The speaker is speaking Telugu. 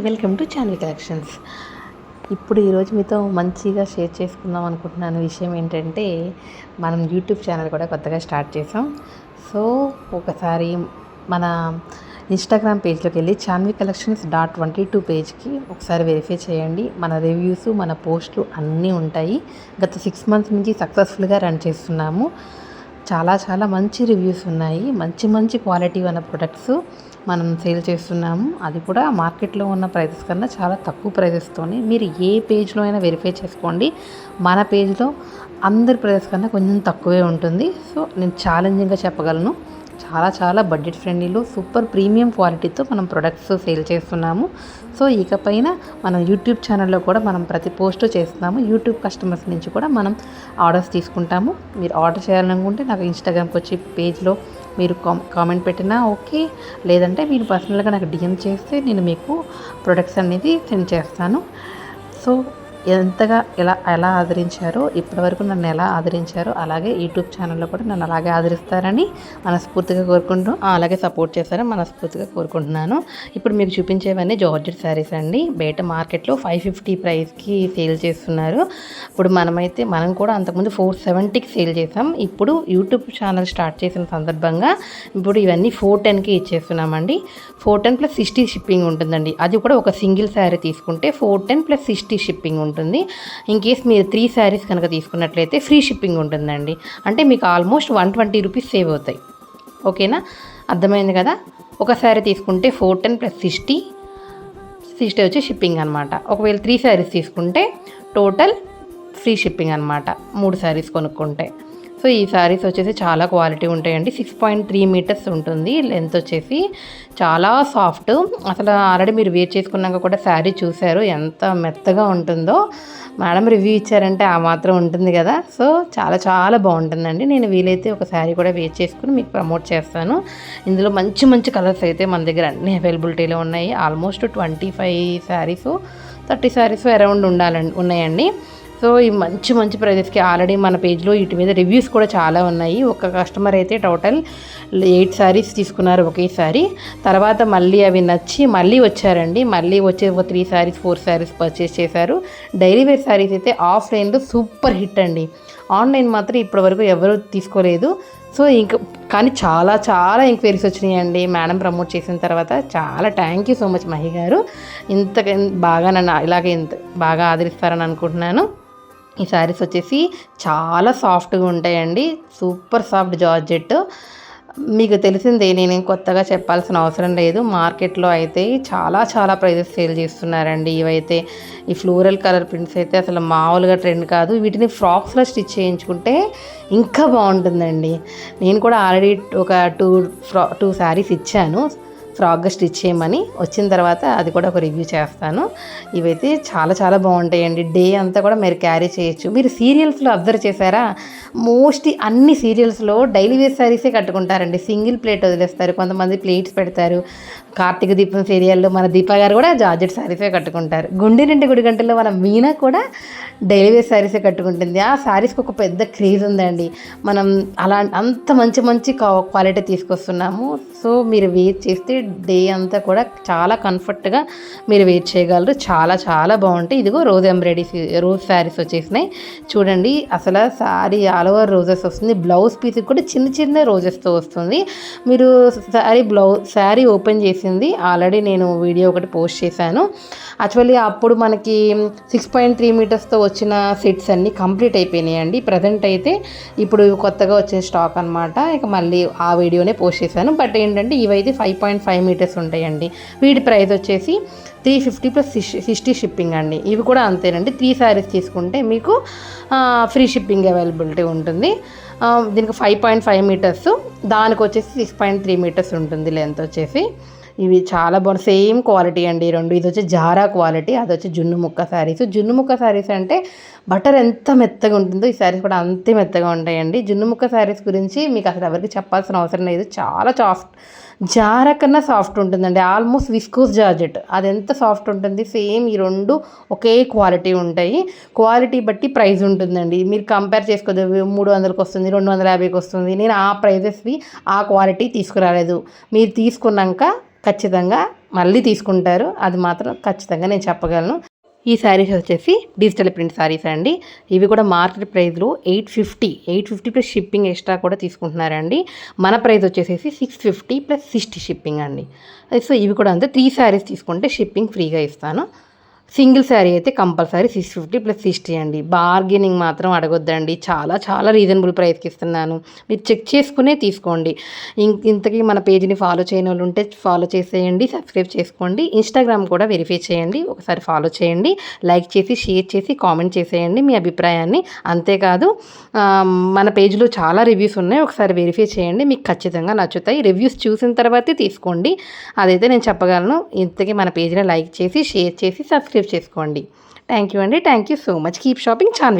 Welcome to చాన్వి collections. ఇప్పుడు ఈరోజు మీతో మంచిగా షేర్ చేసుకుందాం అనుకుంటున్నాను విషయం ఏంటంటే, మనం యూట్యూబ్ ఛానల్ కూడా కొత్తగా స్టార్ట్ చేసాం. సో ఒకసారి మన ఇన్స్టాగ్రామ్ పేజ్లోకి వెళ్ళి చాన్వి కలెక్షన్స్ .22 పేజ్కి ఒకసారి వెరిఫై చేయండి. మన రివ్యూస్, మన పోస్టులు అన్నీ ఉంటాయి. గత 6 months నుంచి సక్సెస్ఫుల్గా రన్ చేస్తున్నాము. చాలా మంచి రివ్యూస్ ఉన్నాయి. మంచి క్వాలిటీ ఉన్న ప్రొడక్ట్స్ మనం సేల్ చేస్తున్నాము. అది కూడా మార్కెట్లో ఉన్న ప్రైజెస్ కన్నా చాలా తక్కువ ప్రైజెస్తోనే. మీరు ఏ పేజ్లో అయినా వెరిఫై చేసుకోండి, మన పేజ్లో అందరి ప్రైజెస్ కన్నా కొంచెం తక్కువే ఉంటుంది. సో నేను ఛాలెంజింగ్గా చెప్పగలను, చాలా బడ్జెట్ ఫ్రెండ్లీలో సూపర్ ప్రీమియం క్వాలిటీతో మనం ప్రొడక్ట్స్ సేల్ చేస్తున్నాము. సో ఇకపైన మనం యూట్యూబ్ ఛానల్లో కూడా మనం ప్రతి పోస్ట్ చేస్తున్నాము. యూట్యూబ్ కస్టమర్స్ నుంచి కూడా మనం ఆర్డర్స్ తీసుకుంటాము. మీరు ఆర్డర్ చేయాలనుకుంటే నాకు ఇన్స్టాగ్రామ్కి వచ్చి పేజ్లో మీరు కామెంట్ పెట్టినా ఓకే, లేదంటే మీరు పర్సనల్గా నాకు డిఎం చేస్తే నేను మీకు ప్రొడక్ట్స్ అనేది సెండ్ చేస్తాను. సో ఎంతగా ఎలా ఆదరించారో, ఇప్పటివరకు నన్ను ఎలా ఆదరించారో అలాగే యూట్యూబ్ ఛానల్లో కూడా నన్ను అలాగే ఆదరిస్తారని మనస్ఫూర్తిగా కోరుకుంటూ, అలాగే సపోర్ట్ చేస్తారని మనస్ఫూర్తిగా కోరుకుంటున్నాను. ఇప్పుడు మీకు చూపించేవన్నీ జార్జెట్ శారీస్ అండి. బయట మార్కెట్లో 550 ప్రైస్కి సేల్ చేస్తున్నారు. ఇప్పుడు మనం కూడా అంతకుముందు 470కి సేల్ చేసాం. ఇప్పుడు యూట్యూబ్ ఛానల్ స్టార్ట్ చేసిన సందర్భంగా ఇప్పుడు ఇవన్నీ 410కి ఇచ్చేస్తున్నామండి. 410 + 60 షిప్పింగ్ ఉంటుందండి. అది కూడా ఒక సింగిల్ శారీ తీసుకుంటే 410 + 60 షిప్పింగ్ ఉంటుంది. ఇన్ కేస్ మీరు 3 శారీస్ కనుక తీసుకున్నట్లయితే ఫ్రీ షిప్పింగ్ ఉంటుందండి. అంటే మీకు ఆల్మోస్ట్ 120 రూపీస్ సేవ్ అవుతాయి. ఓకేనా, అర్థమైంది కదా. ఒక శారీ తీసుకుంటే 410 + 60 వచ్చి షిప్పింగ్ అనమాట. ఒకవేళ 3 శారీస్ తీసుకుంటే టోటల్ ఫ్రీ షిప్పింగ్ అనమాట, 3 శారీస్ కొనుక్కుంటే. సో ఈ శారీస్ వచ్చేసి చాలా క్వాలిటీ ఉంటాయండి. 6.3 మీటర్స్ ఉంటుంది లెంత్ వచ్చేసి. చాలా సాఫ్ట్. అసలు ఆల్రెడీ మీరు వేర్ చేసుకున్నాక కూడా శారీ చూశారు ఎంత మెత్తగా ఉంటుందో. మేడం రివ్యూ ఇచ్చారంటే ఆ మాత్రం ఉంటుంది కదా. సో చాలా బాగుంటుందండి. నేను వీలైతే ఒక శారీ కూడా వేర్ చేసుకుని మీకు ప్రమోట్ చేస్తాను. ఇందులో మంచి కలర్స్ అయితే మన దగ్గర అన్నీ అవైలబిలిటీలో ఉన్నాయి. ఆల్మోస్ట్ 25 శారీస్ 30 శారీస్ అరౌండ్ ఉన్నాయండి. సో ఈ మంచి ప్రైజెస్కి ఆల్రెడీ మన పేజ్లో వీటి మీద రివ్యూస్ కూడా చాలా ఉన్నాయి. ఒక కస్టమర్ అయితే టోటల్ 8 శారీస్ తీసుకున్నారు ఒకేసారి. తర్వాత మళ్ళీ అవి నచ్చి మళ్ళీ వచ్చారండి. మళ్ళీ వచ్చే 3 శారీస్ 4 శారీస్ పర్చేస్ చేశారు. డైలీ వేర్ శారీస్ అయితే ఆఫ్లైన్లో సూపర్ హిట్ అండి. ఆన్లైన్ మాత్రం ఇప్పటివరకు ఎవరు తీసుకోలేదు. సో కానీ చాలా ఎంక్వైరీస్ వచ్చినాయండి మేడం ప్రమోట్ చేసిన తర్వాత. చాలా thank you so much Mahi గారు. ఇంత బాగా నన్ను ఇలాగే ఇంత బాగా ఆదరిస్తారని అనుకుంటున్నాను. ఈ శారీస్ వచ్చేసి చాలా సాఫ్ట్గా ఉంటాయండి. Super soft georgette. మీకు తెలిసిందే, నేను కొత్తగా చెప్పాల్సిన అవసరం లేదు. మార్కెట్లో అయితే చాలా ప్రైజెస్ సేల్ చేస్తున్నారండి. ఇవైతే ఈ ఫ్లోరల్ కలర్ ప్రింట్స్ అయితే అసలు మామూలుగా ట్రెండ్ కాదు. వీటిని ఫ్రాక్స్లో స్టిచ్ చేయించుకుంటే ఇంకా బాగుంటుందండి. నేను కూడా ఆల్రెడీ ఒక 2 శారీస్ ఇచ్చాను ఫ్రాక్గా స్టిచ్ చేయమని. వచ్చిన తర్వాత అది కూడా ఒక రివ్యూ చేస్తాను. ఇవైతే చాలా బాగుంటాయండి. డే అంతా కూడా మీరు క్యారీ చేయొచ్చు. మీరు సీరియల్స్లో అబ్జర్వ్ చేశారా, మోస్ట్లీ అన్ని సీరియల్స్లో డైలీ వేర్ శారీసే కట్టుకుంటారండి. సింగిల్ ప్లేట్ వదిలేస్తారు, కొంతమంది ప్లేట్స్ పెడతారు. కార్తీక దీపం సీరియల్లో మన దీపా గారు కూడా జార్జెట్ శారీసే కట్టుకుంటారు. గుండె నిండి గుడి గంటల్లో మన మీనా కూడా డైలీ వేర్ శారీసే కట్టుకుంటుంది. ఆ శారీస్కి ఒక పెద్ద క్రేజ్ ఉందండి. మనం అంత మంచి క్వాలిటీ తీసుకొస్తున్నాము. సో మీరు వేర్ చేస్తే డే అంతా కూడా చాలా కంఫర్ట్గా మీరు వేర్ చేయగలరు. చాలా బాగుంటాయి. ఇదిగో రోజ్ శారీస్ వచ్చేసినాయి చూడండి. అసలు శారీ ఆల్ ఓవర్ రోజెస్ వస్తుంది. బ్లౌజ్ పీస్కి కూడా చిన్న రోజెస్తో వస్తుంది. మీరు శారీ ఓపెన్ చేసింది ఆల్రెడీ నేను వీడియో ఒకటి పోస్ట్ చేశాను. యాక్చువల్లీ అప్పుడు మనకి 6.3 మీటర్స్తో వచ్చిన సెట్స్ అన్నీ కంప్లీట్ అయిపోయినాయండి. ప్రజెంట్ అయితే ఇప్పుడు కొత్తగా వచ్చిన స్టాక్ అనమాట. ఇక మళ్ళీ ఆ వీడియోనే పోస్ట్ చేశాను. బట్ ఏంటంటే ఇవైతే 5.5 మీటర్స్ ఉంటాయండి. వీటి ప్రైస్ వచ్చేసి 350 + 60 షిప్పింగ్ అండి. ఇవి కూడా అంతేనండి. 3 శారీస్ తీసుకుంటే మీకు ఫ్రీ షిప్పింగ్ అవైలబిలిటీ ఉంటుంది. దీనికి 5.5 మీటర్స్, దానికి వచ్చేసి 6.3 మీటర్స్ ఉంటుంది లెంత్ వచ్చేసి. ఇవి చాలా బాగుంది. సేమ్ క్వాలిటీ అండి రెండు. ఇది వచ్చి జారా క్వాలిటీ, అది వచ్చి జున్ను ముక్క శారీస్. జున్ను ముక్క శారీస్ అంటే బటర్ ఎంత మెత్తగా ఉంటుందో ఈ శారీస్ కూడా అంతే మెత్తగా ఉంటాయండి. జున్ను ముక్క శారీస్ గురించి మీకు అసలు ఎవరికి చెప్పాల్సిన అవసరం లేదు. చాలా సాఫ్ట్, జారా కన్నా సాఫ్ట్ ఉంటుందండి. ఆల్మోస్ట్ విస్కోస్ జార్జెట్, అది ఎంత సాఫ్ట్ ఉంటుంది. సేమ్ ఈ రెండు ఒకే క్వాలిటీ ఉంటాయి. క్వాలిటీ బట్టి ప్రైస్ ఉంటుందండి. మీరు కంపేర్ చేసుకోదు 300కి వస్తుంది, 250కి వస్తుంది. నేను ఆ ప్రైజెస్వి ఆ క్వాలిటీ తీసుకురాలేదు. మీరు తీసుకున్నాక ఖచ్చితంగా మళ్ళీ తీసుకుంటారు, అది మాత్రం ఖచ్చితంగా నేను చెప్పగలను. ఈ శారీస్ వచ్చేసి డిజిటల్ ప్రింట్ శారీస్ అండి. ఇవి కూడా మార్కెట్ ప్రైస్లో 850 ప్లస్ షిప్పింగ్ ఎక్స్ట్రా కూడా తీసుకుంటున్నారండి. మన ప్రైస్ వచ్చేసి 650 ప్లస్ 60 షిప్పింగ్ అండి. సో ఇవి కూడా అంతే, 3 శారీస్ తీసుకుంటే షిప్పింగ్ ఫ్రీగా ఇస్తాను. సింగిల్ శారీ అయితే కంపల్సరీ 650 ప్లస్ 60 అండి. బార్గెనింగ్ మాత్రం అడగొద్దండి, చాలా చాలా రీజనబుల్ ప్రైస్కి ఇస్తున్నాను. మీరు చెక్ చేసుకునే తీసుకోండి. ఇంతకీ మన పేజీని ఫాలో చేయని వాళ్ళు ఉంటే ఫాలో చేసేయండి, సబ్స్క్రైబ్ చేసుకోండి. ఇన్స్టాగ్రామ్ కూడా వెరిఫై చేయండి, ఒకసారి ఫాలో చేయండి. లైక్ చేసి షేర్ చేసి కామెంట్ చేసేయండి మీ అభిప్రాయాన్ని. అంతేకాదు మన పేజ్లో చాలా రివ్యూస్ ఉన్నాయి, ఒకసారి వెరిఫై చేయండి, మీకు ఖచ్చితంగా నచ్చుతాయి. రివ్యూస్ చూసిన తర్వాతే తీసుకోండి, అదైతే నేను చెప్పగలను. ఇంతకీ మన పేజీని లైక్ చేసి షేర్ చేసి సబ్స్క్రైబ్ చేసుకోండి. థ్యాంక్ యూ అండి, thank you so much. Keep shopping చాన్విక్.